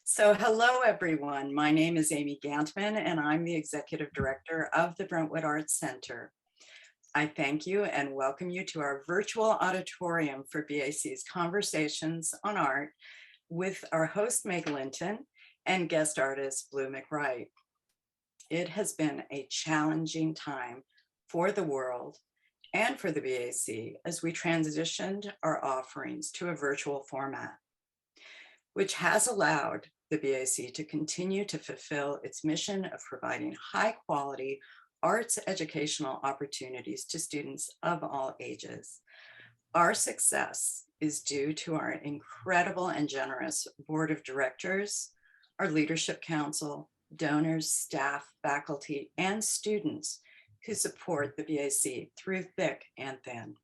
So hello, everyone. My name is Amy Gantman, and I'm the Executive Director of the Brentwood Arts Center. I thank you and welcome you to our virtual auditorium for BAC's Conversations on Art with our host, Meg Linton, and guest artist, Blue McRight. It has been a challenging time for the world and for the BAC as we transitioned our offerings to a virtual format, which has allowed the BAC to continue to fulfill its mission of providing high quality arts educational opportunities to students of all ages. Our success is due to our incredible and generous board of directors, our leadership council, donors, staff, faculty, and students who support the BAC through thick and thin.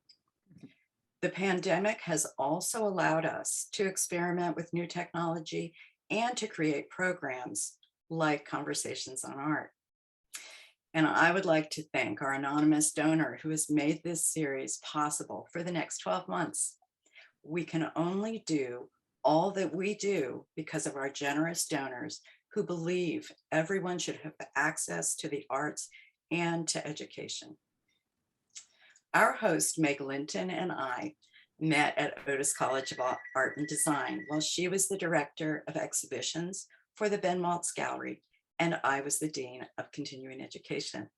The pandemic has also allowed us to experiment with new technology and to create programs like Conversations on Art. And I would like to thank our anonymous donor who has made this series possible for the next 12 months. We can only do all that we do because of our generous donors who believe everyone should have access to the arts and to education. Our host, Meg Linton, and I met at Otis College of Art and Design while she was the director of exhibitions for the Ben Maltz Gallery, and I was the dean of continuing education.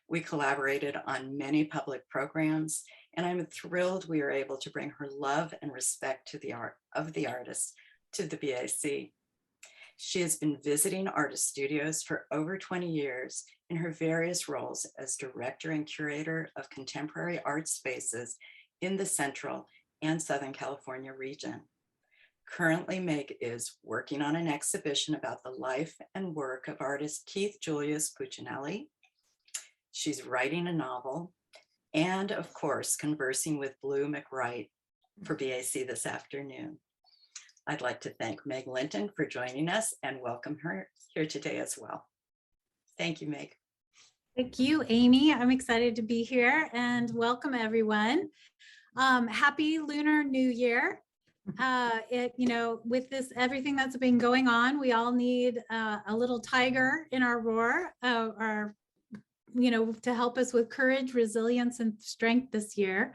We collaborated on many public programs, and I'm thrilled we were able to bring her love and respect to the art of the artist to the BAC. She has been visiting artist studios for over 20 years in her various roles as director and curator of contemporary art spaces in the Central and Southern California region. Currently, Meg is working on an exhibition about the life and work of artist Keith Julius Puccinelli. She's writing a novel and, of course, conversing with Blue McRight for BAC this afternoon. I'd like to thank Meg Linton for joining us and welcome her here today as well. Thank you, Meg. Thank you, Amy. I'm excited to be here and welcome everyone. Happy Lunar New Year. With this, everything that's been going on, we all need a little tiger in our roar, to help us with courage, resilience, and strength this year.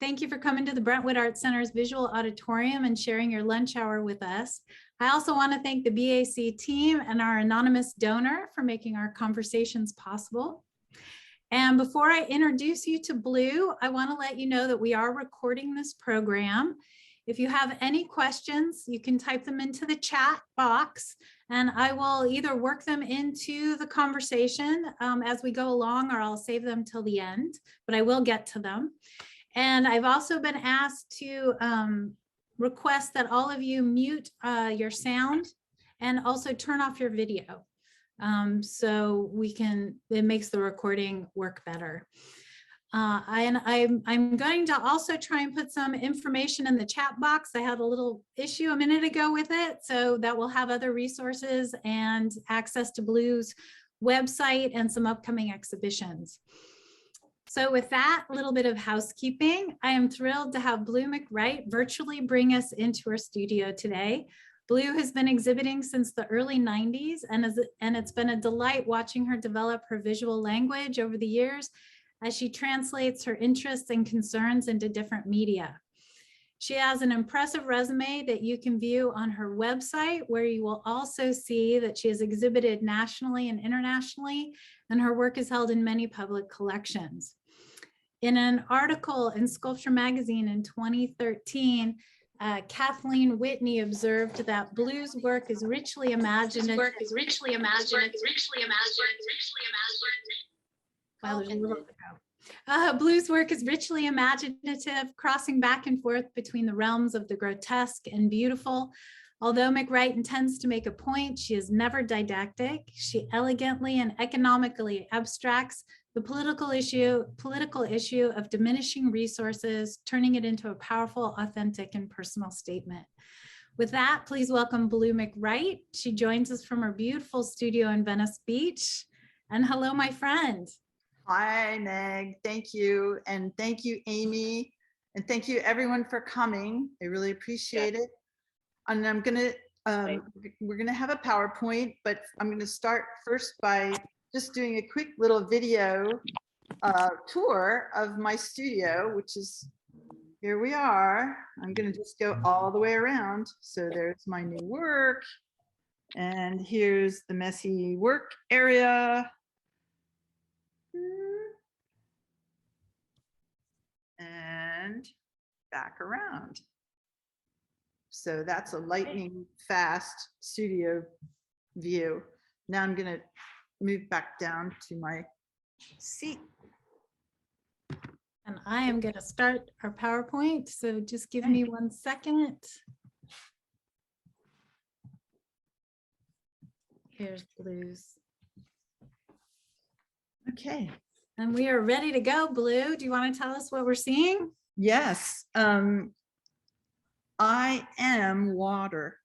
Thank you for coming to the Brentwood Art Center's visual auditorium and sharing your lunch hour with us. I also want to thank the BAC team and our anonymous donor for making our conversations possible. And before I introduce you to Blue, I want to let you know that we are recording this program. If you have any questions, you can type them into the chat box and I will either work them into the conversation as we go along, or I'll save them till the end, but I will get to them. And I've also been asked to request that all of you mute your sound and also turn off your video. So it makes the recording work better. I'm going to also try and put some information in the chat box. I had a little issue a minute ago with it, so that will have other resources and access to Blue's website and some upcoming exhibitions. So with that, a little bit of housekeeping. I am thrilled to have Blue McRight virtually bring us into our studio today. Blue has been exhibiting since the early 90s, and it's been a delight watching her develop her visual language over the years as she translates her interests and concerns into different media. She has an impressive resume that you can view on her website, where you will also see that she has exhibited nationally and internationally, and her work is held in many public collections. In an article in Sculpture Magazine in 2013, Kathleen Whitney observed that Blue's work is richly imaginative. Blue's work is richly imaginative, crossing back and forth between the realms of the grotesque and beautiful. Although McRight intends to make a point, she is never didactic. She elegantly and economically abstracts the political issue of diminishing resources, turning it into a powerful, authentic, and personal statement. With that, please welcome Blue McRight. She joins us from her beautiful studio in Venice Beach. And hello, my friend. Hi, Meg. Thank you. And thank you, Amy. And thank you, everyone, for coming. I really appreciate it. And I'm going to we're going to have a PowerPoint, but I'm going to start first by just doing a quick little video tour of my studio, which is, here we are. I'm going to just go all the way around. So there's my new work. And here's the messy work area. And back around. So that's a lightning fast studio view. Now I'm going to move back down to my seat. And I am going to start our PowerPoint. So just give me 1 second. Here's Blue's. Okay. And we are ready to go, Blue. Do you want to tell us what we're seeing? Yes. I am water.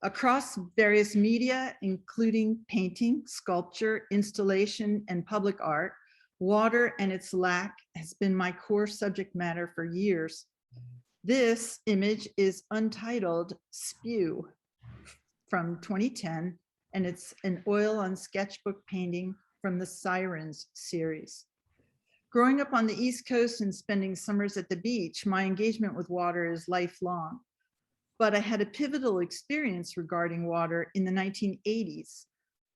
Across various media, including painting, sculpture, installation, and public art, water and its lack has been my core subject matter for years. This image is untitled Spew from 2010, and it's an oil on sketchbook painting from the Sirens series. Growing up on the East Coast and spending summers at the beach, my engagement with water is lifelong. But I had a pivotal experience regarding water in the 1980s.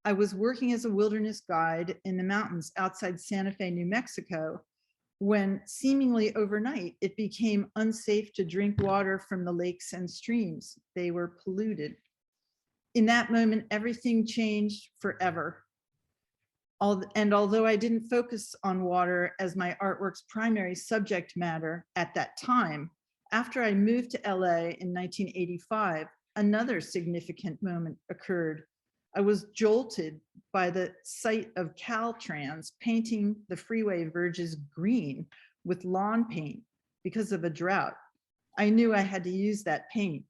I was working as a wilderness guide in the mountains outside Santa Fe, New Mexico, when seemingly overnight, it became unsafe to drink water from the lakes and streams. They were polluted. In that moment, everything changed forever. And although I didn't focus on water as my artwork's primary subject matter at that time, after I moved to LA in 1985, another significant moment occurred. I was jolted by the sight of Caltrans painting the freeway verges green with lawn paint because of a drought. I knew I had to use that paint.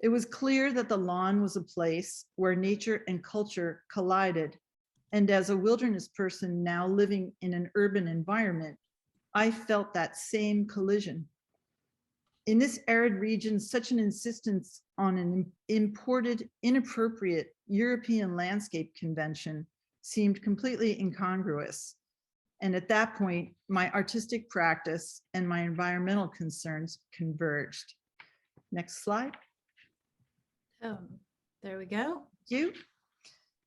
It was clear that the lawn was a place where nature and culture collided. And as a wilderness person now living in an urban environment, I felt that same collision. In this arid region, such an insistence on an imported, inappropriate European landscape convention seemed completely incongruous. And at that point, my artistic practice and my environmental concerns converged. Next slide. There we go. Thank you.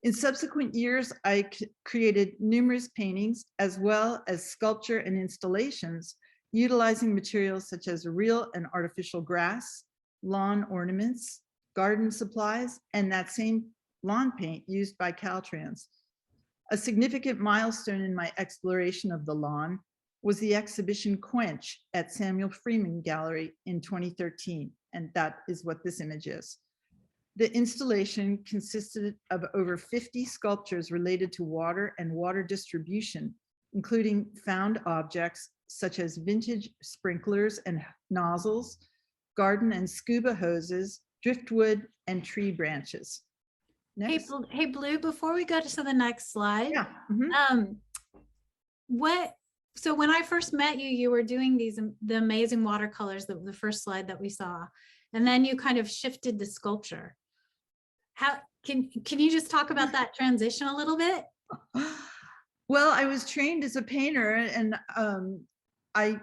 In subsequent years, I created numerous paintings as well as sculpture and installations, utilizing materials such as real and artificial grass, lawn ornaments, garden supplies, and that same lawn paint used by Caltrans. A significant milestone in my exploration of the lawn was the exhibition Quench at Samuel Freeman Gallery in 2013, and that is what this image is. The installation consisted of over 50 sculptures related to water and water distribution, including found objects such as vintage sprinklers and nozzles, garden and scuba hoses, driftwood, and tree branches. Next. Hey, Blue, before we go to the next slide, Yeah. So when I first met you, you were doing the amazing watercolors, the first slide that we saw, and then you kind of shifted to sculpture. How can you just talk about that transition a little bit? Well, I was trained as a painter, and I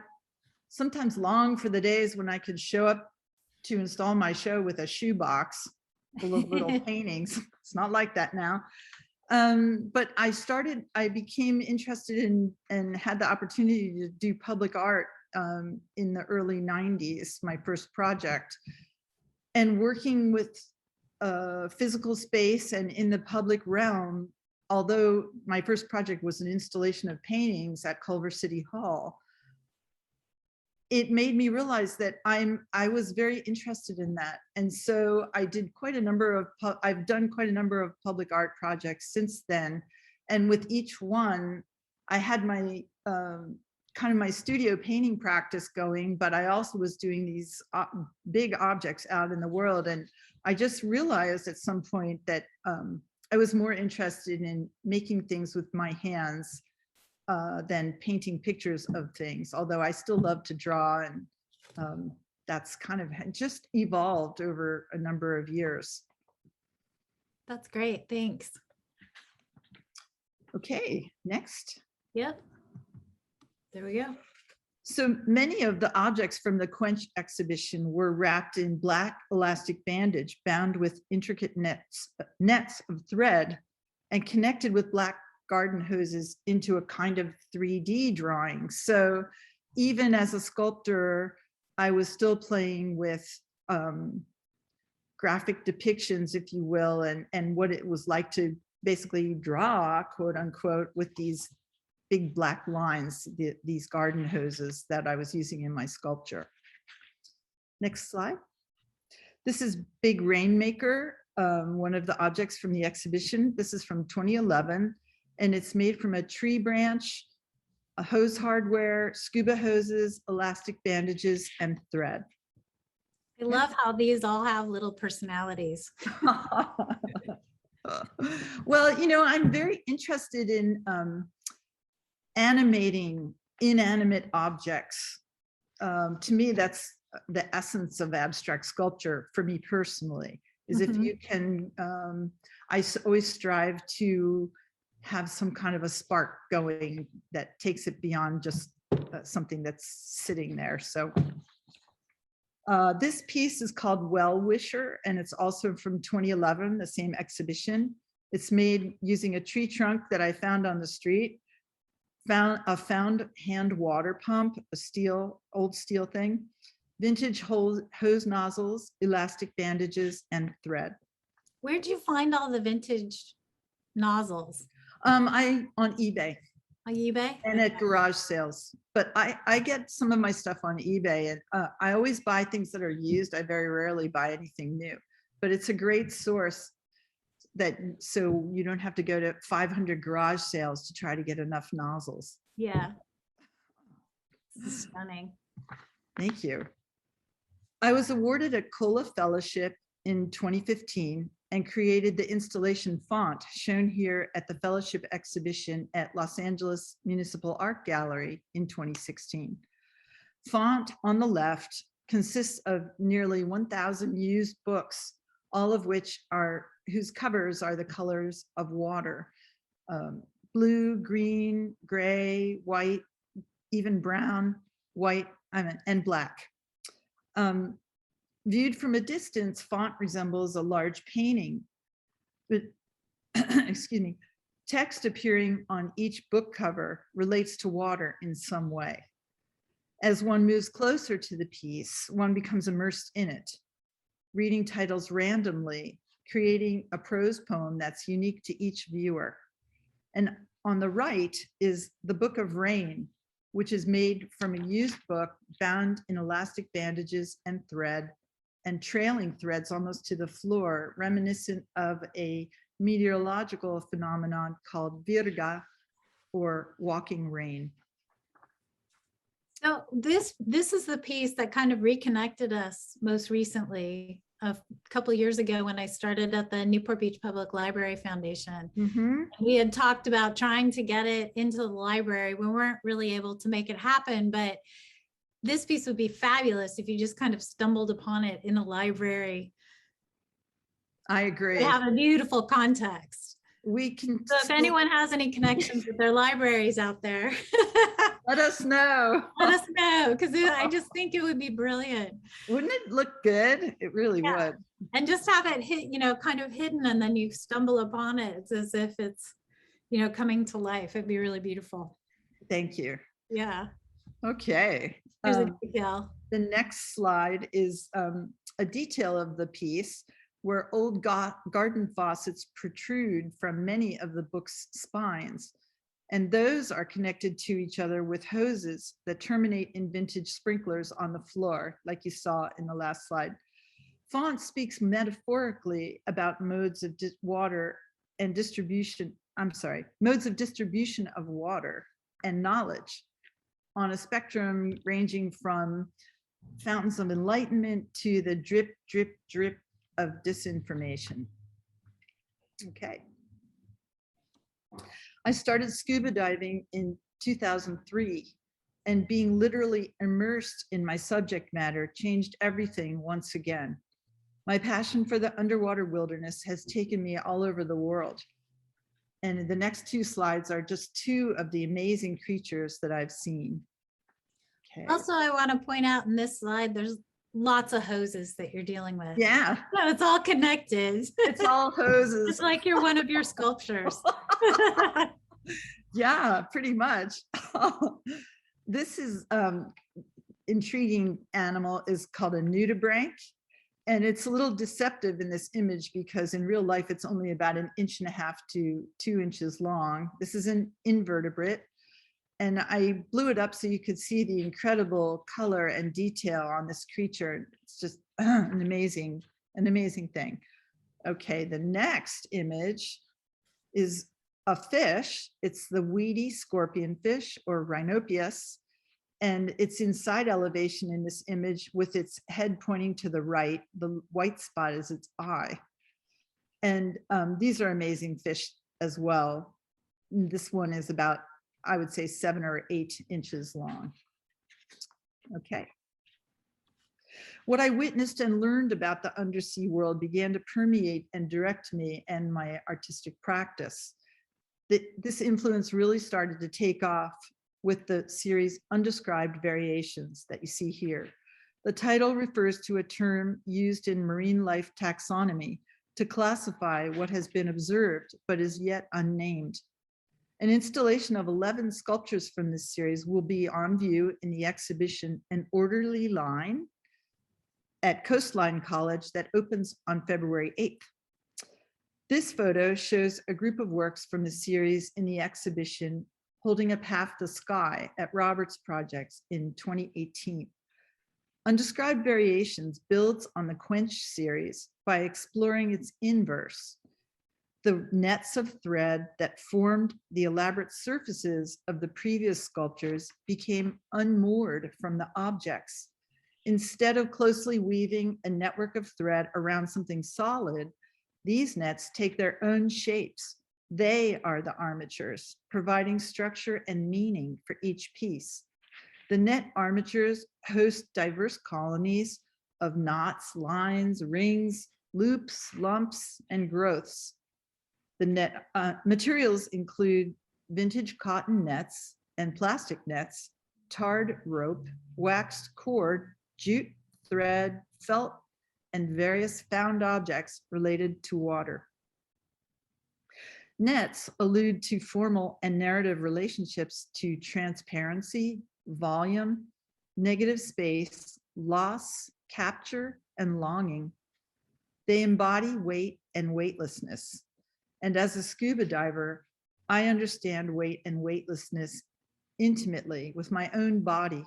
sometimes long for the days when I could show up to install my show with a shoebox full of little paintings. It's not like that now. But I became interested in and had the opportunity to do public art in the early 90s, my first project. And working with physical space and in the public realm, although my first project was an installation of paintings at Culver City Hall, it made me realize that I was very interested in that. And so I did I've done quite a number of public art projects since then. And with each one, I had my kind of my studio painting practice going, but I also was doing these big objects out in the world. And I just realized at some point that I was more interested in making things with my hands than painting pictures of things, although I still love to draw, and that's kind of just evolved over a number of years. That's great. Thanks. Okay, next. Yep. There we go. So many of the objects from the Quench exhibition were wrapped in black elastic bandage bound with intricate nets of thread and connected with black garden hoses into a kind of 3D drawing. So even as a sculptor, I was still playing with graphic depictions, if you will, and what it was like to basically draw, quote unquote, with these big black lines, these garden hoses that I was using in my sculpture. Next slide. This is Big Rainmaker, one of the objects from the exhibition. This is from 2011, and it's made from a tree branch, a hose hardware, scuba hoses, elastic bandages, and thread. I love how these all have little personalities. Well, you know, I'm very interested in animating inanimate objects. To me, that's the essence of abstract sculpture for me personally, is if you can, always strive to have some kind of a spark going that takes it beyond just something that's sitting there. So this piece is called Well Wisher, and it's also from 2011, the same exhibition. It's made using a tree trunk that I found on the street, found hand water pump, a old steel thing, vintage hose nozzles, elastic bandages, and thread. Where'd you find all the vintage nozzles? On eBay. On eBay? And at garage sales. But I get some of my stuff on eBay, and I always buy things that are used. I very rarely buy anything new, but it's a great source so you don't have to go to 500 garage sales to try to get enough nozzles. Yeah. This is stunning. Thank you. I was awarded a COLA fellowship in 2015 and created the installation font shown here at the fellowship exhibition at Los Angeles Municipal Art Gallery in 2016. Font on the left consists of nearly 1,000 used books, all of whose covers are the colors of water: blue, green, gray, white, even brown, white, and black. Viewed from a distance, font resembles a large painting, but excuse me, text appearing on each book cover relates to water in some way. As one moves closer to the piece, one becomes immersed in it, reading titles randomly, creating a prose poem that's unique to each viewer. And on the right is the Book of Rain, which is made from a used book bound in elastic bandages and thread, and trailing threads almost to the floor, reminiscent of a meteorological phenomenon called virga, or walking rain. So this is the piece that kind of reconnected us most recently, a couple of years ago when I started at the Newport Beach Public Library Foundation. We had talked about trying to get it into the library. We weren't really able to make it happen, but this piece would be fabulous if you just kind of stumbled upon it in a library. I agree. They have a beautiful context. We can. So if anyone has any connections with their libraries out there, let us know. Let us know, because I just think it would be brilliant. Wouldn't it look good? It really would. And just have it hit, kind of hidden, and then you stumble upon it. It's as if it's, coming to life. It'd be really beautiful. Thank you. Yeah. Okay. Here's a detail. The next slide is a detail of the piece where old garden faucets protrude from many of the book's spines. And those are connected to each other with hoses that terminate in vintage sprinklers on the floor, like you saw in the last slide. Font speaks metaphorically about modes of water and distribution, modes of distribution of water and knowledge on a spectrum ranging from fountains of enlightenment to the drip, drip, drip of disinformation. Okay. I started scuba diving in 2003, and being literally immersed in my subject matter changed everything once again. My passion for the underwater wilderness has taken me all over the world. And the next two slides are just two of the amazing creatures that I've seen. Okay. Also, I want to point out in this slide, there's lots of hoses that you're dealing with. Yeah, So it's all connected. it's all hoses. It's like you're one of your sculptures. Yeah, pretty much. This is intriguing animal is called a nudibranch. And it's a little deceptive in this image because in real life, it's only about 1.5 inches to 2 inches long. This is an invertebrate. And I blew it up so you could see the incredible color and detail on this creature. It's just an amazing thing. Okay, the next image is a fish. It's the weedy scorpion fish or Rhinopius. And it's in side elevation in this image with its head pointing to the right. The white spot is its eye. And these are amazing fish as well. This one is about, I would say, 7 or 8 inches long. Okay. What I witnessed and learned about the undersea world began to permeate and direct me and my artistic practice. This influence really started to take off with the series Undescribed Variations that you see here. The title refers to a term used in marine life taxonomy to classify what has been observed but is yet unnamed. An installation of 11 sculptures from this series will be on view in the exhibition An Orderly Line at Coastline College that opens on February 8th. This photo shows a group of works from the series in the exhibition Holding Up Half the Sky at Roberts Projects in 2018. Undescribed Variations builds on the Quench series by exploring its inverse. The nets of thread that formed the elaborate surfaces of the previous sculptures became unmoored from the objects. Instead of closely weaving a network of thread around something solid, these nets take their own shapes. They are the armatures, providing structure and meaning for each piece. The net armatures host diverse colonies of knots, lines, rings, loops, lumps, and growths. The net materials include vintage cotton nets and plastic nets, tarred rope, waxed cord, jute, thread, felt, and various found objects related to water. Nets allude to formal and narrative relationships to transparency, volume, negative space, loss, capture, and longing. They embody weight and weightlessness. And as a scuba diver, I understand weight and weightlessness intimately with my own body.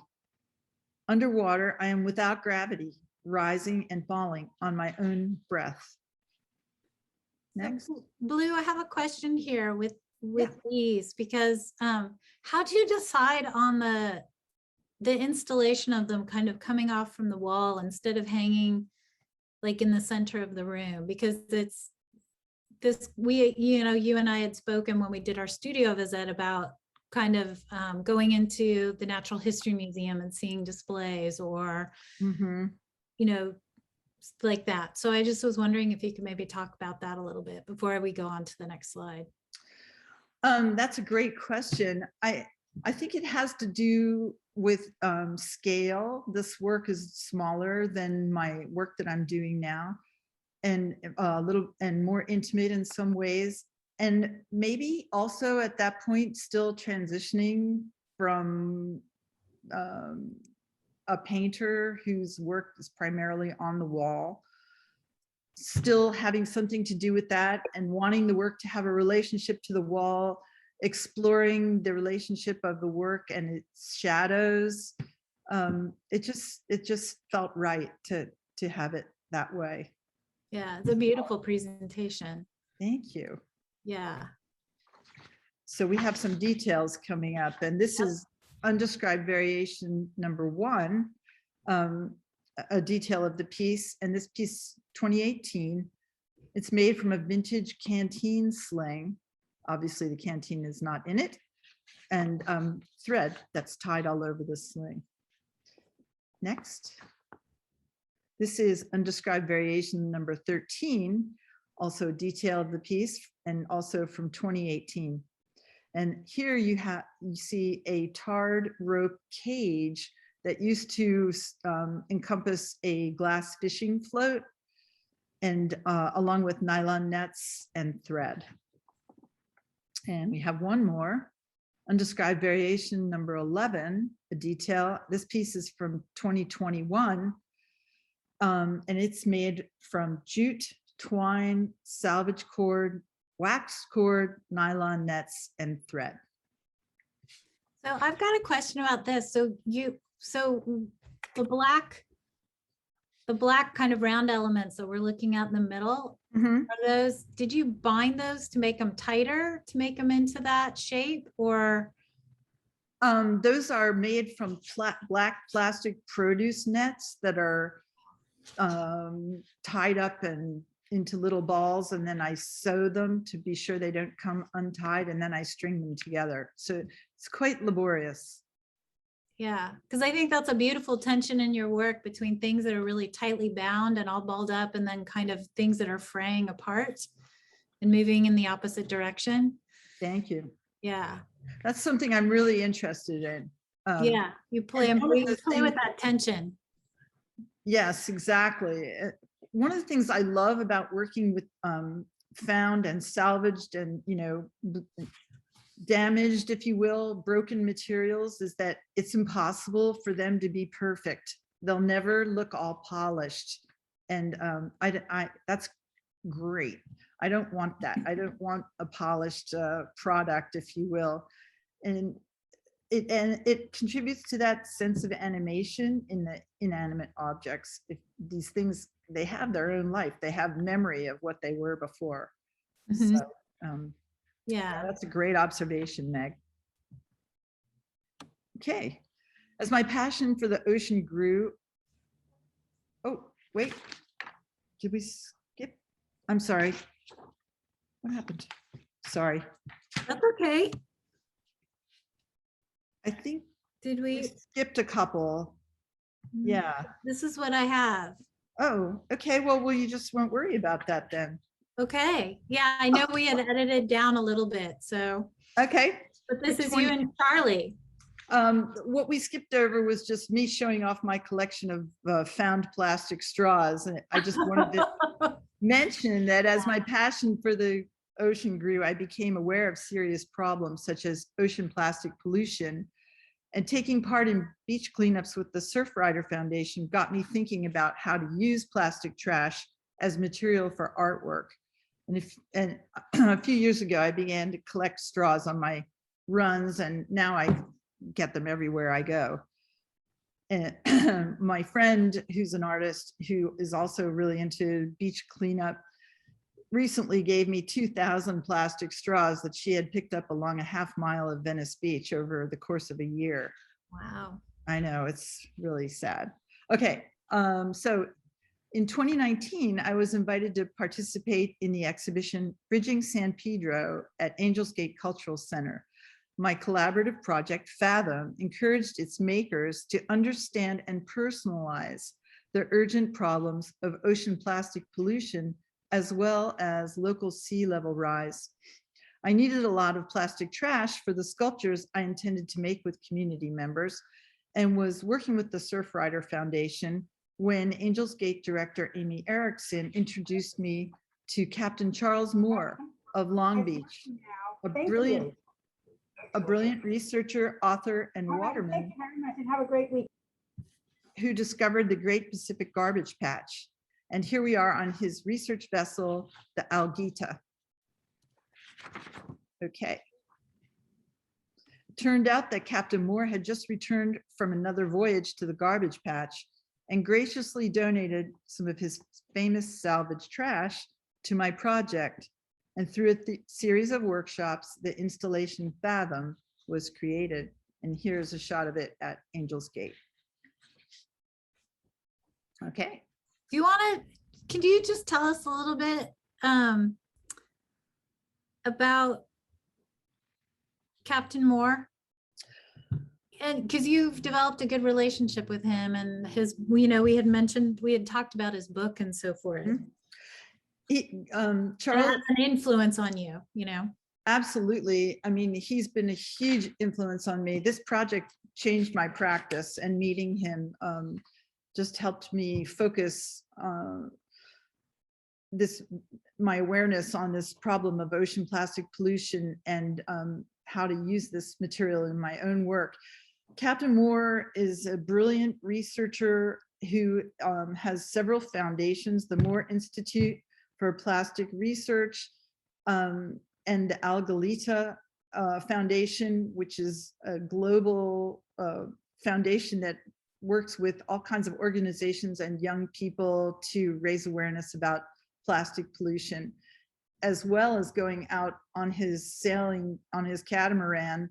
Underwater, I am without gravity, rising and falling on my own breath. Next. Blue, I have a question here with these because how do you decide on the installation of them kind of coming off from the wall instead of hanging like in the center of the room? Because it's this, you and I had spoken when we did our studio visit about kind of going into the Natural History Museum and seeing displays or, like that. So I just was wondering if you could maybe talk about that a little bit before we go on to the next slide. That's a great question. I think it has to do with scale. This work is smaller than my work that I'm doing now, and a little and more intimate in some ways. And maybe also at that point, still transitioning from a painter whose work is primarily on the wall, still having something to do with that and wanting the work to have a relationship to the wall, exploring the relationship of the work and its shadows. It just felt right to have it that way. Yeah, it's a beautiful presentation. Thank you. Yeah. So we have some details coming up, and this is Undescribed Variation number 1, a detail of the piece. And this piece, 2018, it's made from a vintage canteen sling. Obviously the canteen is not in it, and thread that's tied all over the sling. Next. This is Undescribed Variation number 13, also a detail of the piece, and also from 2018. And here you see a tarred rope cage that used to encompass a glass fishing float, and along with nylon nets and thread. And we have one more, Undescribed Variation number 11, a detail. This piece is from 2021, and it's made from jute, twine, salvage cord, wax cord, nylon nets, and thread. So I've got a question about this. So the black kind of round elements that we're looking at in the middle, Mm-hmm. are those, did you bind those to make them tighter, to make them into that shape, or? Those are made from black plastic produce nets that are tied up and into little balls, and then I sew them to be sure they don't come untied, and then I string them together. So it's quite laborious. Yeah, because I think that's a beautiful tension in your work between things that are really tightly bound and all balled up, and then kind of things that are fraying apart and moving in the opposite direction. Thank you. Yeah. That's something I'm really interested in. Yeah, you play and one of the with things- that tension. Yes, exactly. One of the things I love about working with found and salvaged and, damaged, if you will, broken materials is that it's impossible for them to be perfect. They'll never look all polished. And that's great. I don't want that. I don't want a polished product, if you will. And it contributes to that sense of animation in the inanimate objects. If these things, they have their own life. They have memory of what they were before. Mhm. So, Yeah. that's a great observation, Meg. Okay, as my passion for the ocean grew. Oh, wait, did we skip? I'm sorry. What happened? Sorry. That's okay. I think Did we we? skipped a couple. Yeah. This is what I have. Oh, okay. Well, you just won't worry about that then. Okay. Yeah, I know we had edited down a little bit, so. Okay. But this For is you 20 and Charlie. What we skipped over was just me showing off my collection of found plastic straws. And I just wanted to mention that as my passion for the ocean grew, I became aware of serious problems such as ocean plastic pollution. And taking part in beach cleanups with the Surfrider Foundation got me thinking about how to use plastic trash as material for artwork. And a few years ago, I began to collect straws on my runs, and now I get them everywhere I go. And my friend, who's an artist who is also really into beach cleanup, recently gave me 2,000 plastic straws that she had picked up along a half mile of Venice Beach over the course of a year. Wow. I know, it's really sad. Okay, so in 2019, I was invited to participate in the exhibition Bridging San Pedro at Angels Gate Cultural Center. My collaborative project, Fathom, encouraged its makers to understand and personalize the urgent problems of ocean plastic pollution, as well as local sea level rise. I needed a lot of plastic trash for the sculptures I intended to make with community members, and was working with the Surfrider Foundation when Angels Gate director Amy Erickson introduced me to Captain Charles Moore of Long Beach, a brilliant researcher, author, and waterman. Thank you very much, and have a great week. Who discovered the Great Pacific Garbage Patch. And here we are on his research vessel, the Algeta. Okay. Turned out that Captain Moore had just returned from another voyage to the garbage patch and graciously donated some of his famous salvage trash to my project. And through a series of workshops, the installation Fathom was created. And here's a shot of it at Angels Gate. Okay. Do you want to, can you just tell us a little bit about Captain Moore? And because you've developed a good relationship with him and his, we had talked about his book and so forth. Mhm. He, It Charles, has an influence on you, absolutely. I mean, he's been a huge influence on me. This project changed my practice, and meeting him just helped me focus my awareness on this problem of ocean plastic pollution and how to use this material in my own work. Captain Moore is a brilliant researcher who has several foundations, the Moore Institute for Plastic Research, and the Algalita Foundation, which is a global foundation that works with all kinds of organizations and young people to raise awareness about plastic pollution, as well as going out on his sailing on his catamaran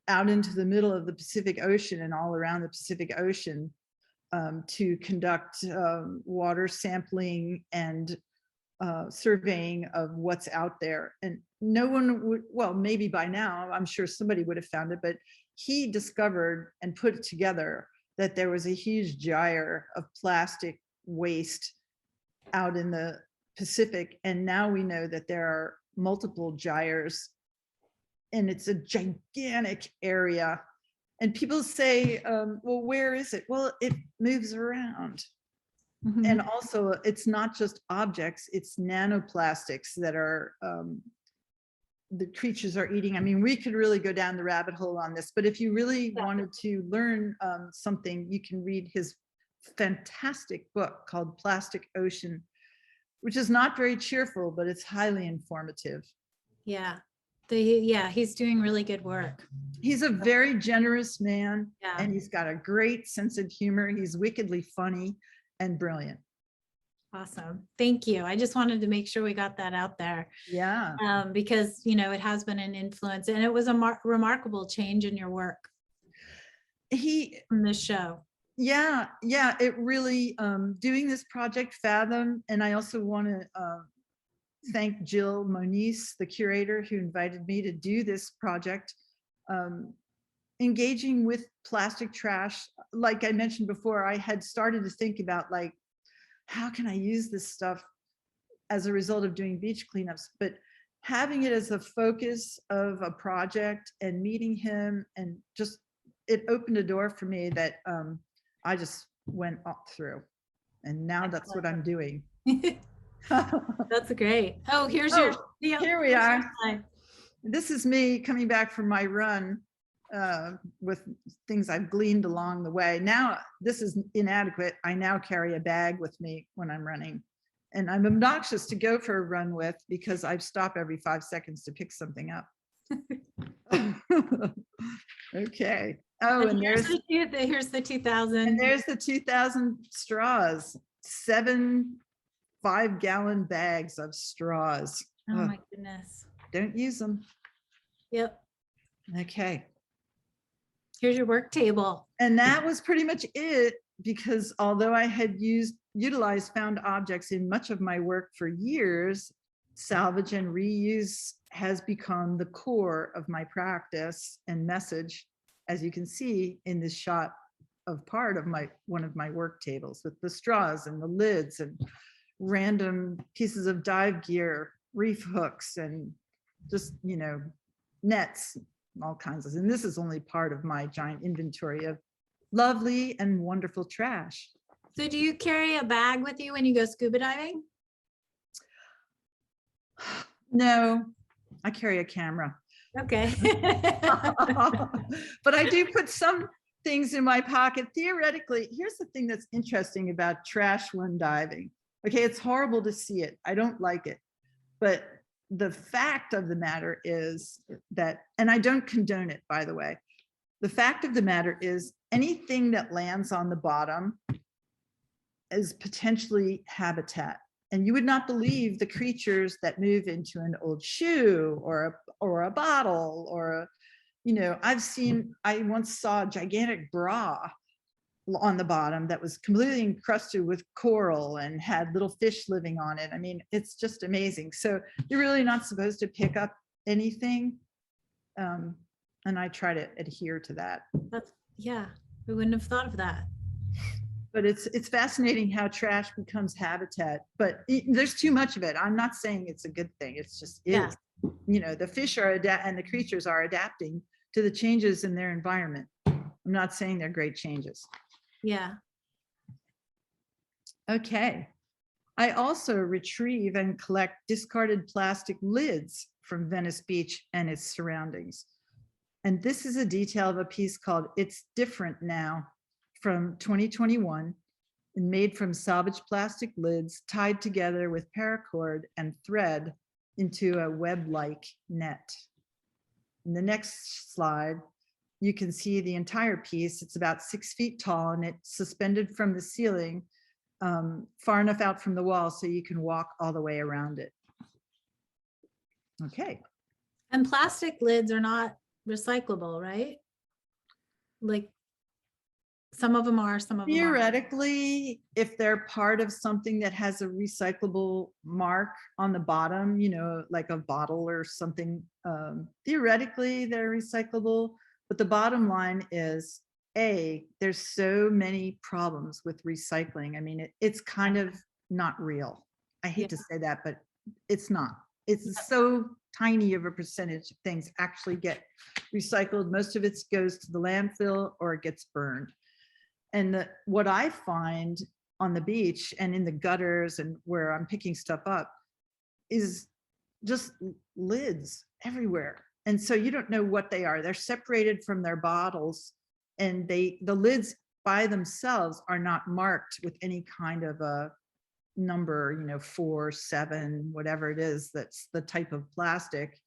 out into the middle of the Pacific Ocean and all around the Pacific Ocean to conduct water sampling and surveying of what's out there. And no one would, well, maybe by now, I'm sure somebody would have found it, but he discovered and put it together that there was a huge gyre of plastic waste out in the Pacific. And now we know that there are multiple gyres, and it's a gigantic area. And people say, well, where is it? Well, it moves around. Mhm. And also, it's not just objects, it's nanoplastics that are the creatures are eating. I mean, we could really go down the rabbit hole on this, but if you really wanted to learn something, you can read his fantastic book called Plastic Ocean, which is not very cheerful, but it's highly informative. Yeah. He's doing really good work. He's a very generous man, Yeah. and he's got a great sense of humor. He's wickedly funny and brilliant. Awesome. Thank you. I just wanted to make sure we got that out there. Yeah. Because, it has been an influence, and it was a remarkable change in your work from this show. Yeah, it really, doing this project Fathom, and I also want to thank Jill Moniz, the curator who invited me to do this project, engaging with plastic trash. Like I mentioned before, I had started to think about, like, how can I use this stuff as a result of doing beach cleanups, but having it as a focus of a project and meeting him, and just, it opened a door for me that I just went up through, and now that's what I'm doing. That's great. Oh, here's here we here's are. your slide. This is me coming back from my run with things I've gleaned along the way. Now, this is inadequate. I now carry a bag with me when I'm running, and I'm obnoxious to go for a run with because I stop every 5 seconds to pick something up. Okay. Oh, and here's the 2000. And there's the 2000 straws, 7 5-gallon bags of straws. Oh my goodness. Don't use them. Yep. Okay. Here's your work table. And that was pretty much it, because although I had utilized found objects in much of my work for years, salvage and reuse has become the core of my practice and message, as you can see in this shot of part of one of my work tables with the straws and the lids and random pieces of dive gear, reef hooks, and just, nets, all kinds of, and this is only part of my giant inventory of lovely and wonderful trash. So do you carry a bag with you when you go scuba diving? No, I carry a camera. Okay. But I do put some things in my pocket. Theoretically, here's the thing that's interesting about trash when diving. Okay, it's horrible to see it. I don't like it. But the fact of the matter is that, and I don't condone it, by the way, the fact of the matter is anything that lands on the bottom is potentially habitat. And you would not believe the creatures that move into an old shoe or a bottle or I once saw a gigantic bra on the bottom that was completely encrusted with coral and had little fish living on it. I mean, it's just amazing. So you're really not supposed to pick up anything. And I try to adhere to that. That's, yeah, we wouldn't have thought of that. But it's fascinating how trash becomes habitat, but there's too much of it. I'm not saying it's a good thing. It's just Yeah. is. You know, the fish are and the creatures are adapting to the changes in their environment. I'm not saying they're great changes. Yeah. Okay. I also retrieve and collect discarded plastic lids from Venice Beach and its surroundings. And this is a detail of a piece called It's Different Now from 2021, and made from salvaged plastic lids tied together with paracord and thread into a web-like net. In the next slide, you can see the entire piece. It's about 6 feet tall and it's suspended from the ceiling far enough out from the wall so you can walk all the way around it. Okay. And plastic lids are not recyclable, right? Like some of them are, some of them aren't. Theoretically, if they're part of something that has a recyclable mark on the bottom, you know, like a bottle or something, theoretically they're recyclable. But the bottom line is, there's so many problems with recycling. I mean, it's kind of not real. I hate to say that, but it's not. It's so tiny of a percentage of things actually get recycled. Most of it goes to the landfill or it gets burned. And what I find on the beach and in the gutters and where I'm picking stuff up is just lids everywhere. And so you don't know what they are. They're separated from their bottles, and the lids by themselves are not marked with any kind of a number, you know, 4, 7, whatever it is, that's the type of plastic.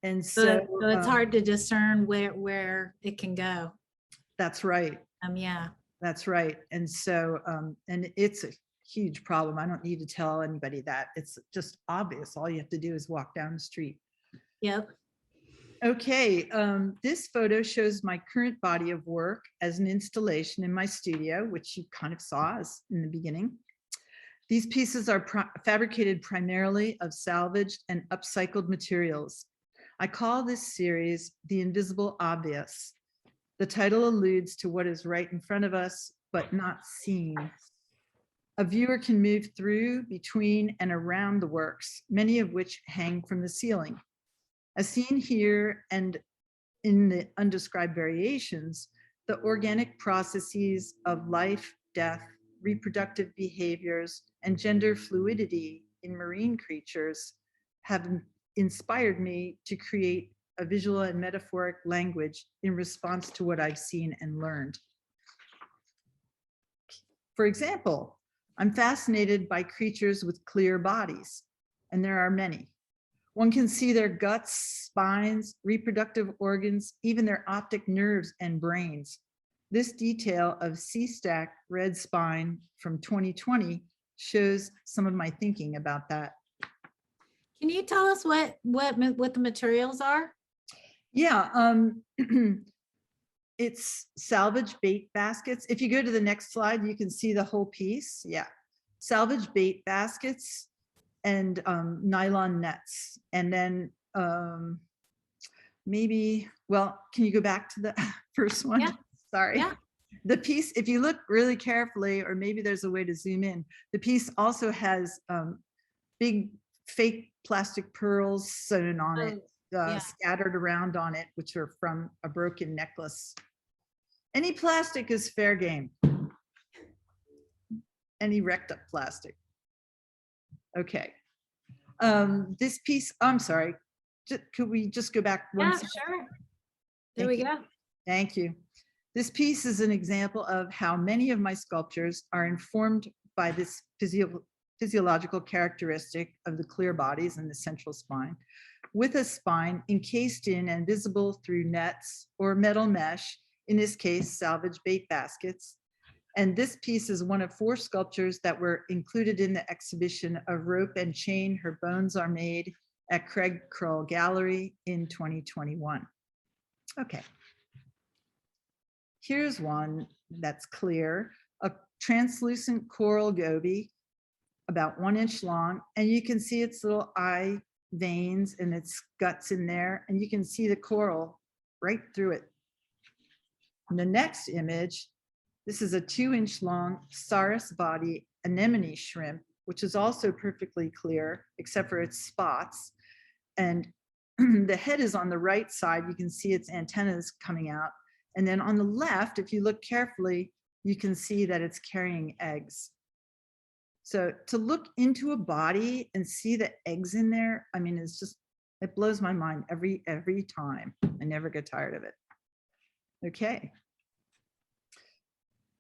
And so it's hard to discern where it can go. That's right. Yeah. That's right. And so, and it's a huge problem. I don't need to tell anybody that. It's just obvious. All you have to do is walk down the street. Yep. Okay, this photo shows my current body of work as an installation in my studio, which you kind of saw as in the beginning. These pieces are fabricated primarily of salvaged and upcycled materials. I call this series The Invisible Obvious. The title alludes to what is right in front of us, but not seen. A viewer can move through, between, and around the works, many of which hang from the ceiling. As seen here and in the undescribed variations, the organic processes of life, death, reproductive behaviors, and gender fluidity in marine creatures have inspired me to create a visual and metaphoric language in response to what I've seen and learned. For example, I'm fascinated by creatures with clear bodies, and there are many. One can see their guts, spines, reproductive organs, even their optic nerves and brains. This detail of C-stack red spine from 2020 shows some of my thinking about that. Can you tell us what the materials are? Yeah, it's salvage bait baskets. If you go to the next slide, you can see the whole piece. Yeah, salvage bait baskets and nylon nets. And then maybe, well, can you go back to the first one? Yeah. Sorry. Yeah. The piece, if you look really carefully, or maybe there's a way to zoom in, the piece also has big fake plastic pearls sewn on it, scattered around on it, which are from a broken necklace. Any plastic is fair game. Any wrecked up plastic. Okay. This piece, I'm sorry, could we just go back one second? Sure. There we go. Thank you. This piece is an example of how many of my sculptures are informed by this physiological characteristic of the clear bodies and the central spine, with a spine encased in and visible through nets or metal mesh, in this case, salvage bait baskets. And this piece is one of 4 sculptures that were included in the exhibition of Rope and Chain, Her Bones Are Made at Craig Krull Gallery in 2021. Okay. Here's one that's clear, a translucent coral goby, about 1 inch long, and you can see its little eye veins and its guts in there, and you can see the coral right through it. In the next image, this is a 2-inch long Saris body anemone shrimp, which is also perfectly clear, except for its spots. And the head is on the right side. You can see its antennas coming out. And then on the left, if you look carefully, you can see that it's carrying eggs. So to look into a body and see the eggs in there, I mean, it's just, it blows my mind every time. I never get tired of it. Okay.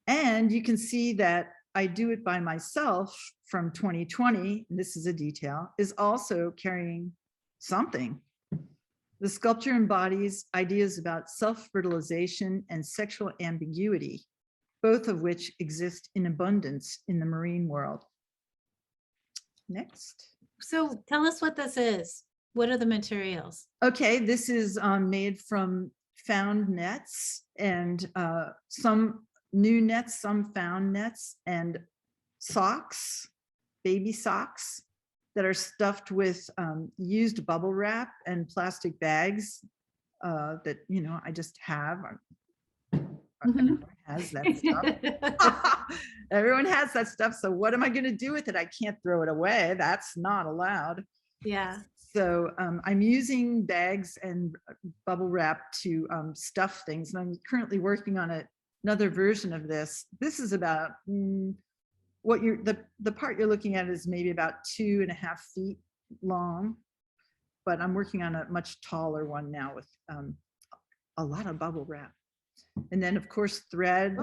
And you can see that I do it by myself from 2020, and this is a detail, is also carrying something. The sculpture embodies ideas about self-fertilization and sexual ambiguity, both of which exist in abundance in the marine world. Next. So tell us what this is. What are the materials? Okay, this is made from found nets and some new nets, some found nets, and socks, baby socks that are stuffed with used bubble wrap and plastic bags that, you know, I just have. Everyone has that stuff. Everyone has that stuff. So what am I going to do with it? I can't throw it away. That's not allowed. Yeah. So I'm using bags and bubble wrap to stuff things. And I'm currently working on another version of this. This is about what you're, the part you're looking at is maybe about 2.5 feet long, but I'm working on a much taller one now with a lot of bubble wrap. And then of course, thread,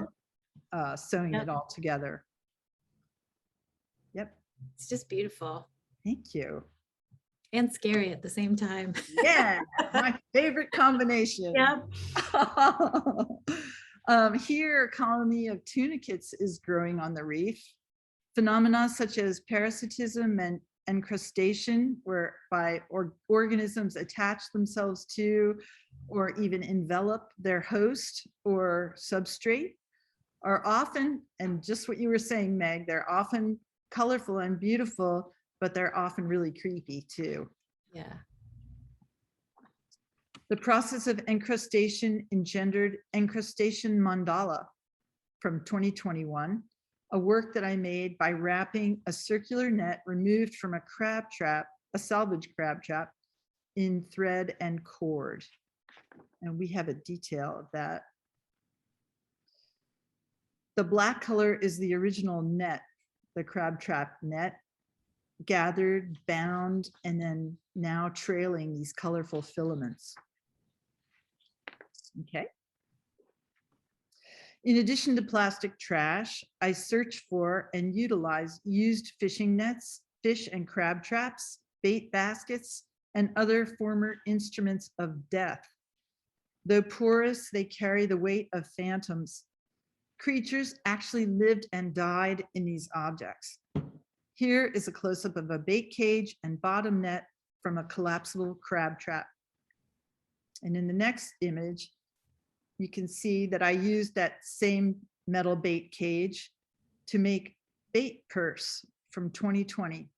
sewing it all together. Yep. It's just beautiful. Thank you. And scary at the same time. Yeah, my favorite combination. Yep. Here, a colony of tunicates is growing on the reef. Phenomena such as parasitism and encrustation, whereby organisms attach themselves to or even envelop their host or substrate, are often, and just what you were saying, Meg, they're often colorful and beautiful, but they're often really creepy too. Yeah. The process of encrustation engendered Encrustation Mandala from 2021, a work that I made by wrapping a circular net removed from a crab trap, a salvaged crab trap, in thread and cord. And we have a detail of that. The black color is the original net, the crab trap net, gathered, bound, and then now trailing these colorful filaments. Okay. In addition to plastic trash, I search for and utilize used fishing nets, fish and crab traps, bait baskets, and other former instruments of death. Though porous, they carry the weight of phantoms. Creatures actually lived and died in these objects. Here is a close-up of a bait cage and bottom net from a collapsible crab trap. And in the next image, you can see that I used that same metal bait cage to make bait purse from 2020.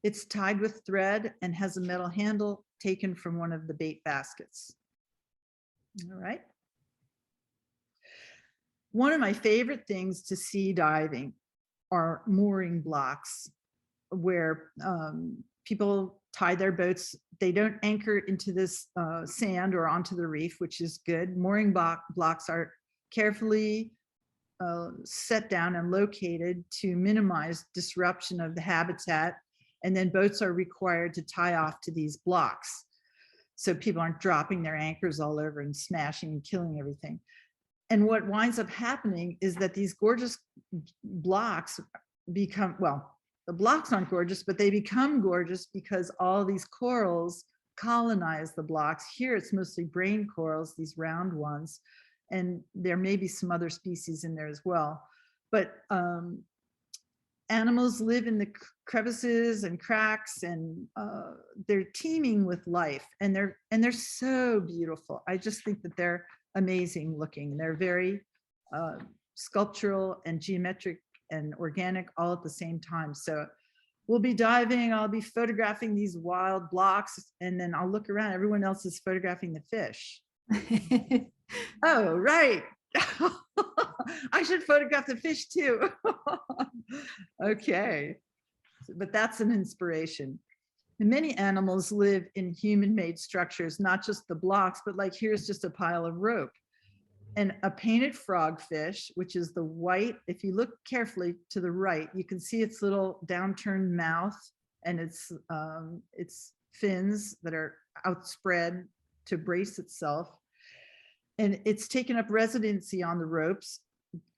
It's tied with thread and has a metal handle taken from one of the bait baskets. All right. One of my favorite things to see diving are mooring blocks where people tie their boats. They don't anchor into this sand or onto the reef, which is good. Mooring blocks are carefully set down and located to minimize disruption of the habitat. And then boats are required to tie off to these blocks, so people aren't dropping their anchors all over and smashing and killing everything. And what winds up happening is that these gorgeous blocks become, well, the blocks aren't gorgeous, but they become gorgeous because all these corals colonize the blocks. Here it's mostly brain corals, these round ones, and there may be some other species in there as well. But animals live in the crevices and cracks, and they're teeming with life, and they're so beautiful. I just think that they're amazing looking. They're very sculptural and geometric and organic all at the same time. So we'll be diving, I'll be photographing these wild blocks, and then I'll look around, everyone else is photographing the fish. Oh, right. I should photograph the fish too. Okay, but that's an inspiration. And many animals live in human-made structures, not just the blocks, but like here's just a pile of rope. And a painted frogfish, which is the white, if you look carefully to the right, you can see its little downturned mouth and its fins that are outspread to brace itself. And it's taken up residency on the ropes,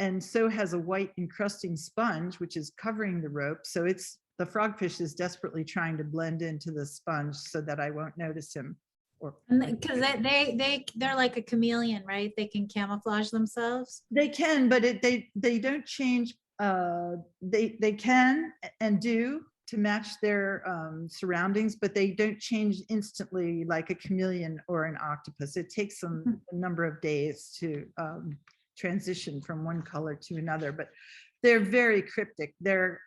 and so has a white encrusting sponge, which is covering the rope. So the frogfish is desperately trying to blend into the sponge so that I won't notice him. Because they're like a chameleon, right? They can camouflage themselves. They can, but they don't change. They can and do to match their surroundings, but they don't change instantly like a chameleon or an octopus. It takes them a number of days to transition from one color to another, but they're very cryptic. They're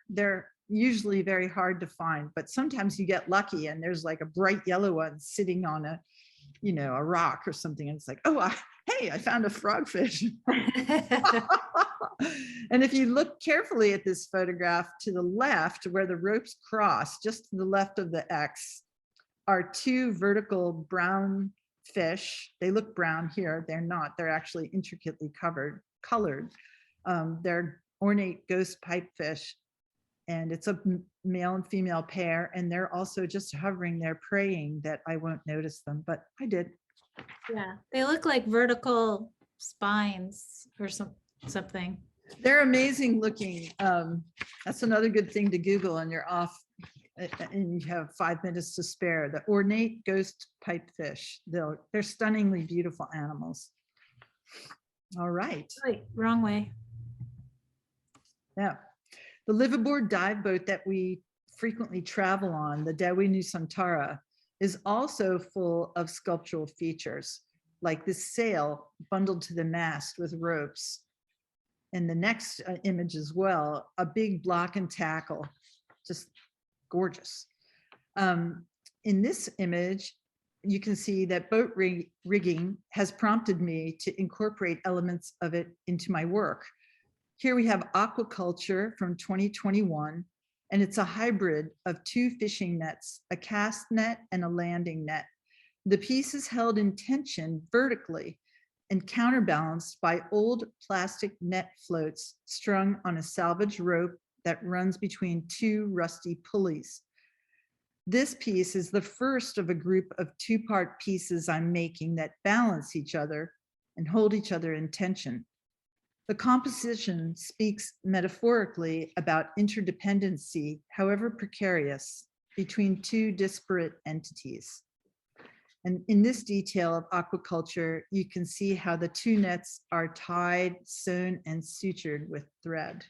usually very hard to find, but sometimes you get lucky and there's like a bright yellow one sitting on a rock or something, and it's like, oh, hey, I found a frogfish. And if you look carefully at this photograph, to the left where the ropes cross, just to the left of the X, are two vertical brown fish. They look brown here. They're not. They're actually intricately colored. They're ornate ghost pipefish, and it's a male and female pair, and they're also just hovering there praying that I won't notice them, but I did. Yeah, they look like vertical spines or something. They're amazing looking. That's another good thing to Google, and you're off and you have 5 minutes to spare. The ornate ghost pipefish. They're stunningly beautiful animals. All right. Wait, wrong way. Yeah. The liveaboard dive boat that we frequently travel on, the Dewi Nusantara, is also full of sculptural features, like this sail bundled to the mast with ropes. And the next image as well, a big block and tackle, just gorgeous. In this image, you can see that boat rigging has prompted me to incorporate elements of it into my work. Here we have aquaculture from 2021, and it's a hybrid of 2 fishing nets, a cast net and a landing net. The piece is held in tension vertically and counterbalanced by old plastic net floats strung on a salvaged rope that runs between 2 rusty pulleys. This piece is the first of a group of 2-part pieces I'm making that balance each other and hold each other in tension. The composition speaks metaphorically about interdependency, however precarious, between 2 disparate entities. And in this detail of aquaculture, you can see how the 2 nets are tied, sewn, and sutured with thread.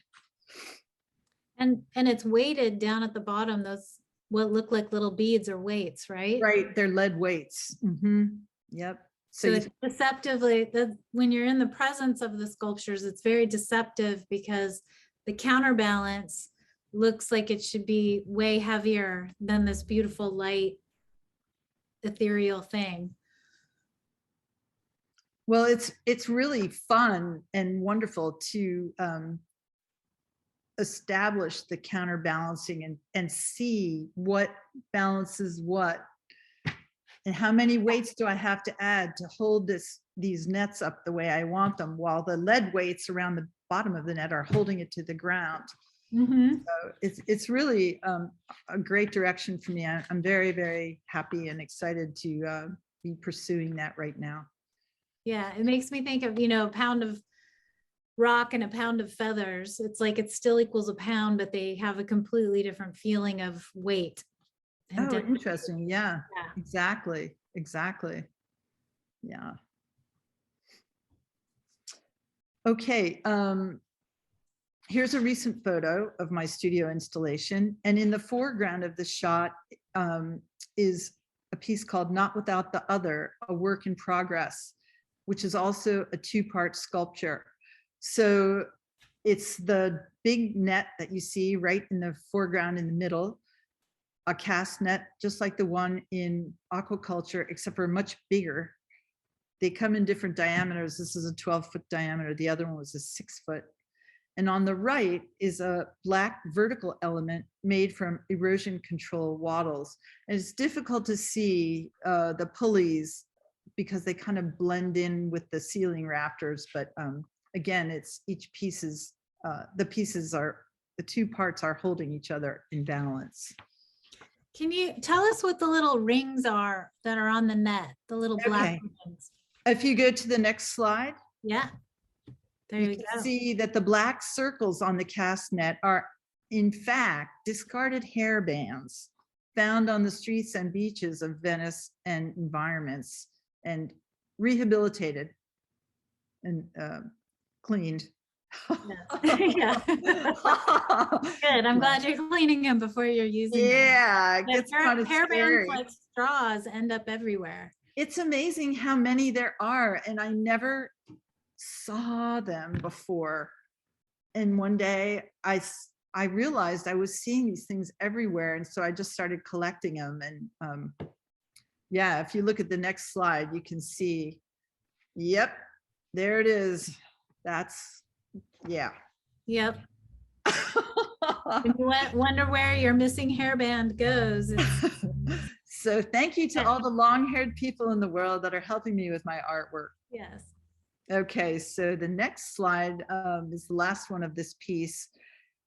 And it's weighted down at the bottom, those what look like little beads or weights, right? Right, they're lead weights. Yep. So it's deceptively, when you're in the presence of the sculptures, it's very deceptive because the counterbalance looks like it should be way heavier than this beautiful light ethereal thing. Well, it's really fun and wonderful to establish the counterbalancing and see what balances what, and how many weights do I have to add to hold these nets up the way I want them, while the lead weights around the bottom of the net are holding it to the ground. So it's really a great direction for me. I'm very, very happy and excited to be pursuing that right now. Yeah, it makes me think of, a pound of rock and a pound of feathers. It's like it still equals a pound, but they have a completely different feeling of weight. Oh, interesting. Yeah, exactly. Yeah. Okay. Here's a recent photo of my studio installation. And in the foreground of the shot is a piece called Not Without the Other, a work in progress, which is also a 2-part sculpture. So it's the big net that you see right in the foreground in the middle, a cast net, just like the one in aquaculture, except for much bigger. They come in different diameters. This is a 12-foot diameter. The other one was a 6-foot. And on the right is a black vertical element made from erosion control wattles. And it's difficult to see the pulleys because they kind of blend in with the ceiling rafters. But again, it's each pieces, the two parts are holding each other in balance. Can you tell us what the little rings are that are on the net, the little black rings? If you go to the next slide. Yeah. There You you can go. see that the black circles on the cast net are, in fact, discarded hairbands found on the streets and beaches of Venice and environments, and rehabilitated and cleaned. Yeah. Good. I'm glad you're cleaning them before you're using them. Yeah, it gets kind of Hairbands scary. like straws end up everywhere. It's amazing how many there are, and I never saw them before. And one day I realized I was seeing these things everywhere, and so I just started collecting them. And yeah, if you look at the next slide, you can see, yep, there it is. That's, yeah. Yep. If you wonder where your missing hairband goes. So thank you to all the long-haired people in the world that are helping me with my artwork. Yes. Okay, so the next slide is the last one of this piece.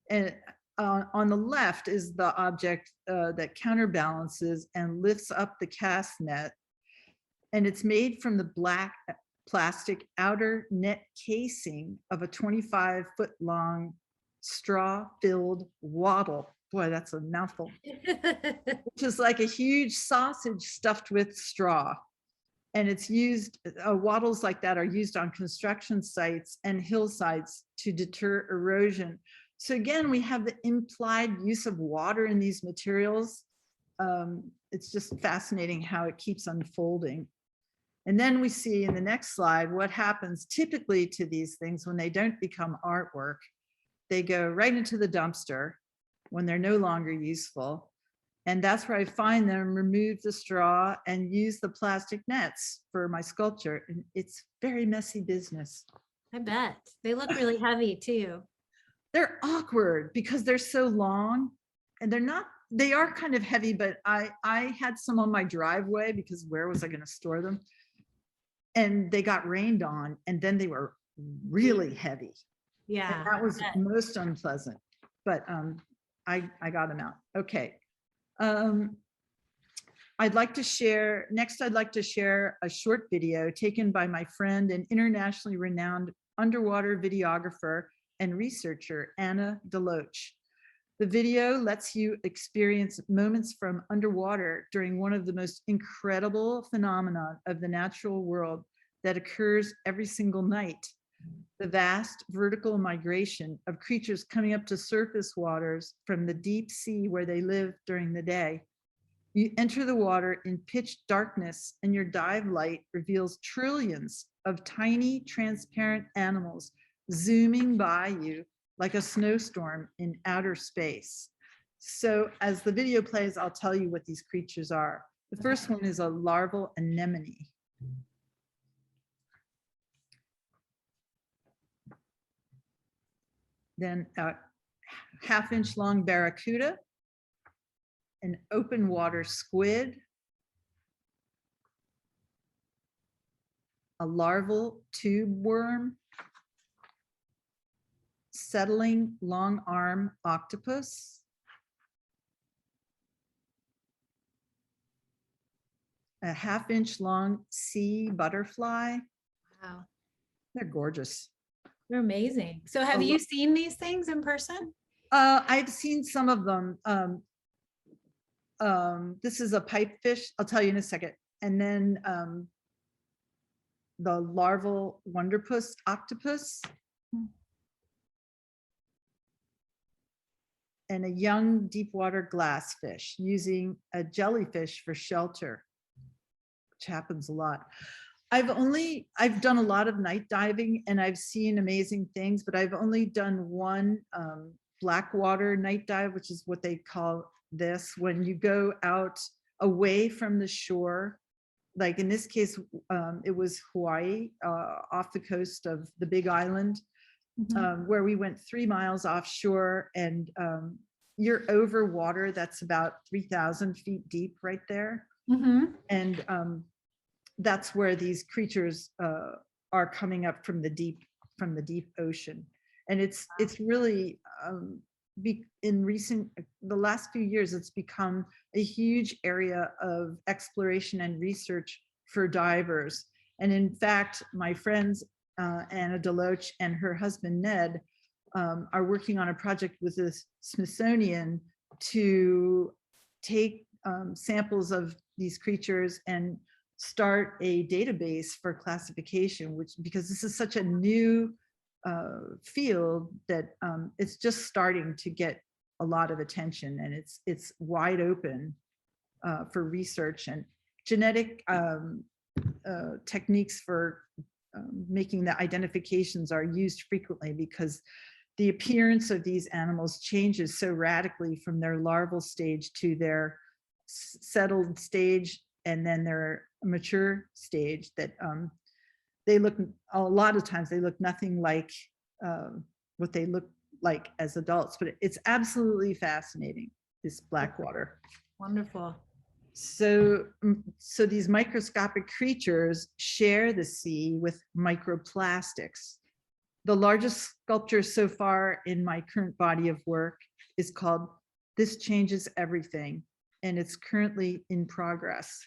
And on the left is the object that counterbalances and lifts up the cast net. And it's made from the black plastic outer net casing of a 25-foot long straw-filled wattle. Boy, that's a mouthful. Which is like a huge sausage stuffed with straw. And it's used, wattles like that are used on construction sites and hillsides to deter erosion. So again, we have the implied use of water in these materials. It's just fascinating how it keeps unfolding. And then we see in the next slide what happens typically to these things when they don't become artwork. They go right into the dumpster when they're no longer useful. And that's where I find them, remove the straw and use the plastic nets for my sculpture. And it's very messy business. I bet. They look really heavy too. They're awkward because they're so long and they are kind of heavy, but I had some on my driveway because where was I going to store them? And they got rained on and then they were really heavy. Yeah. And that was most unpleasant, but I got them out. Okay. I'd like to share a short video taken by my friend and internationally renowned underwater videographer and researcher, Anna Deloach. The video lets you experience moments from underwater during one of the most incredible phenomena of the natural world that occurs every single night. The vast vertical migration of creatures coming up to surface waters from the deep sea where they live during the day. You enter the water in pitch darkness and your dive light reveals trillions of tiny transparent animals zooming by you like a snowstorm in outer space. So as the video plays, I'll tell you what these creatures are. The first one is a larval anemone. Then a half-inch long barracuda, an open water squid, a larval tube worm, settling long arm octopus, a half-inch long sea butterfly. Wow. They're gorgeous. They're amazing. So have you seen these things in person? I've seen some of them. This is a pipefish. I'll tell you in a second. And then the larval wonderpuss octopus. And a young deep water glassfish using a jellyfish for shelter, which happens a lot. I've done a lot of night diving and I've seen amazing things, but I've only done one black water night dive, which is what they call this, when you go out away from the shore like in this case, it was Hawaii, off the coast of the Big Island, where we went 3 miles offshore, and you're over water that's about 3,000 feet deep right there. And that's where these creatures are coming up from the deep ocean. And it's really in the last few years, it's become a huge area of exploration and research for divers. And in fact, my friends Anna Deloach and her husband Ned are working on a project with the Smithsonian to take samples of these creatures and start a database for classification, because this is such a new field that it's just starting to get a lot of attention, and it's wide open for research. And genetic techniques for making the identifications are used frequently, because the appearance of these animals changes so radically from their larval stage to their settled stage and then their mature stage that they look, a lot of times they look nothing like what they look like as adults. But it's absolutely fascinating, this black water. Wonderful. So these microscopic creatures share the sea with microplastics. The largest sculpture so far in my current body of work is called "This Changes Everything," and it's currently in progress.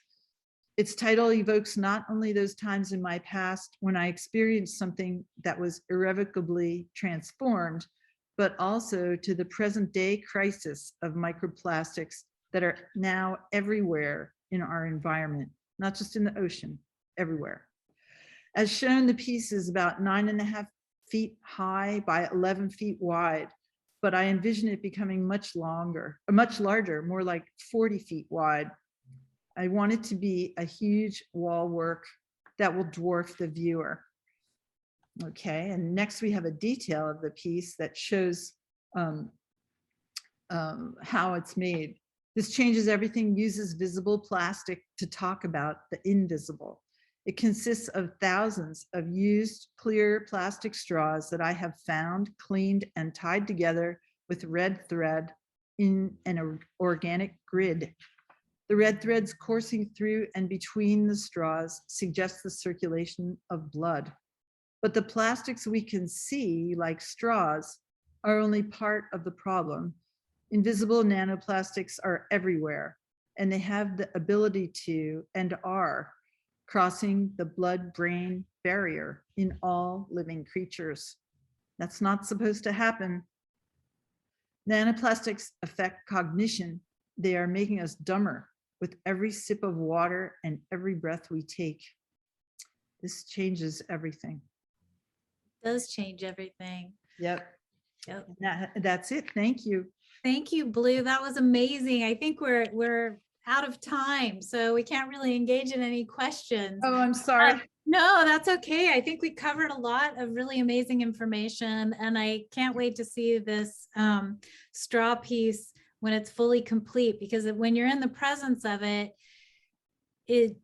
Its title evokes not only those times in my past when I experienced something that was irrevocably transformed, but also to the present day crisis of microplastics that are now everywhere in our environment, not just in the ocean, everywhere. As shown, the piece is about 9.5 feet high by 11 feet wide, but I envision it becoming much larger, more like 40 feet wide. I want it to be a huge wall work that will dwarf the viewer. Okay, and next we have a detail of the piece that shows how it's made. This Changes Everything uses visible plastic to talk about the invisible. It consists of thousands of used clear plastic straws that I have found, cleaned, and tied together with red thread in an organic grid. The red threads coursing through and between the straws suggest the circulation of blood. But the plastics we can see, like straws, are only part of the problem. Invisible nanoplastics are everywhere, and they have the ability to, and are, crossing the blood-brain barrier in all living creatures. That's not supposed to happen. Nanoplastics affect cognition. They are making us dumber with every sip of water and every breath we take. This changes everything. It does change everything. Yep. Yep. That's it. Thank you. Thank you, Blue. That was amazing. I think we're out of time, so we can't really engage in any questions. Oh, I'm sorry. No, that's okay. I think we covered a lot of really amazing information, and I can't wait to see this straw piece when it's fully complete, because when you're in the presence of it, it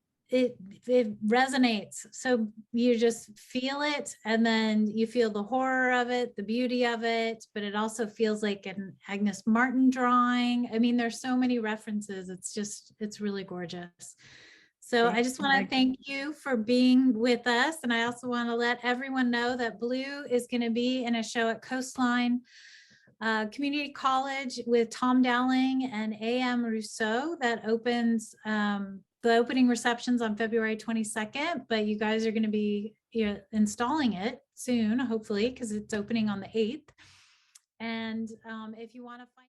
resonates. So you just feel it, and then you feel the horror of it, the beauty of it, but it also feels like an Agnes Martin drawing. I mean, there's so many references. It's really gorgeous. So I just want to thank you for being with us. And I also want to let everyone know that Blue is going to be in a show at Coastline Community College with Tom Dowling and A.M. Rousseau that opens the opening receptions on February 22nd, but you guys are going to be installing it soon, hopefully, because it's opening on the 8th. And if you want to find